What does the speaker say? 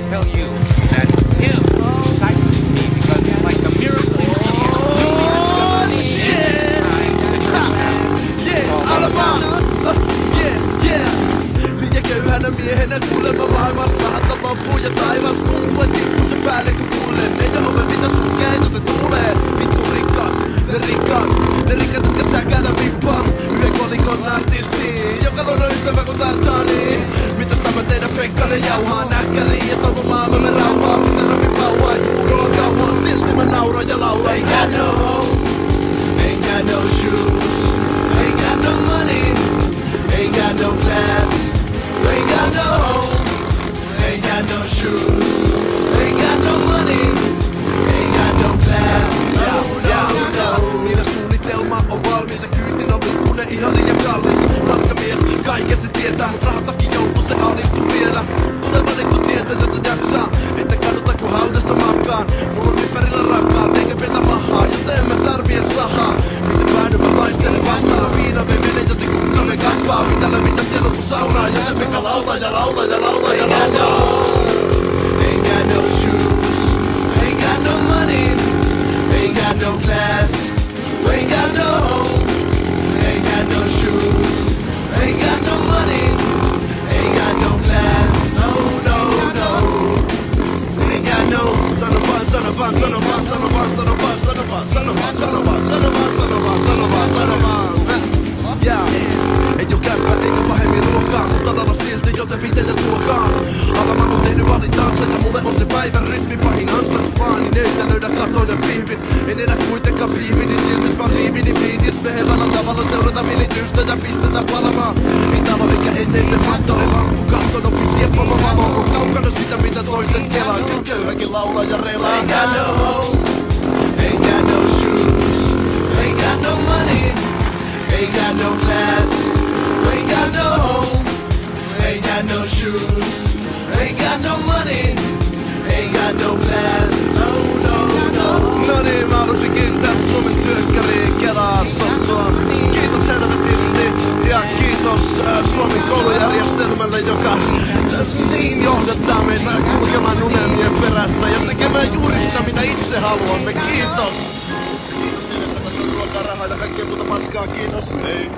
tell you that him excites me because it's like the miracle ingredient. Oh shit! Yeah, alamaan! Yeah. Liian köyhänä miehenä kuulemma maailmassa hätä loppuu ja taivas tuntuu et tippusen päälle kun kuulen. Eikä ove mitä sun keitote tulee. Vittu rikkaat, ne rikkaat jotka säkäällä vippaa. Yhden kolikon artisti, joka luonnon ystävä kun Tarzani. Mitäs tämä teidän Pekkanen jauhaa näkkäriin ja toivon maailmamme rauhaa. Mitä rapin pauhaa et kuuroa kauan, silti mä nauran ja laulan. Ain't got no home, ain't got no shoes, ain't got no money, ain't got no class, ain't got no home, ain't got no shoes, ain't got no money, ain't got no class. No. Niillä suunnitelma on valmis ja kyytin on vittunen ihanen ja kallis matkamies. Kaiken se tietää, mut rahatakin joutuu se alistu vielä. Kuten valittu tietä, jota jaksaa, että kaduta kun haudassa makaan. Mulla on ympärillä rakkaat, eikä petä mahaa, joten en mä tarvii edes rahaa. Miten päädyn mä taistelen vastaalla, viina vei mene, joten kukkamme kasvaa. Pitäällä mitä siellä on kun saunaa, joten Pekka laulaa ja laulaa ja laulaa ja laulaa. Ain't got no shoes, ain't got no money, ain't got no class, ain't got no home, ain't got no shoes, ain't got no money, ain't got no class, no. Ain't got no son of a ei oo käppä eikä pahemmin ruokaa, mutta alalla silti joten miten ja tuokaa. Alamaan on tehnyt valintansa ja mulle on se päivän rytmi pahin ansat vaan. Niin öitä löydä katon ja pihvin, en enää kuitenkaan pihvini silmis vaan riimini biitis. Vehevällä tavalla seurata militystä ja pistetä palamaan. Ei talo eikä eteisen matto, ei lamppu katton opi sieppaama valo. On kaukana sitä mitä toiset kelaa, kyllä köyhäkin laulaa ja relaa. Ain't got no home, ain't got no shoes, ain't got no money, ain't got no class, ain't got no home, ain't got no shoes, ain't got no money, ain't got no class, no. No niin, mä halusin kiittää Suomen työkkäriin Kelassa. Kiitos helvetisti ja kiitos Suomen koulujärjestelmälle, joka niin johdattaa meitä kulkemaan unelmien perässä ja tekemään juuri sitä mitä itse haluamme. Kiitos! Kiitos niille, että ruokaa, rahaa ja kaikkea muuta paskaa. Kiitos. Hei.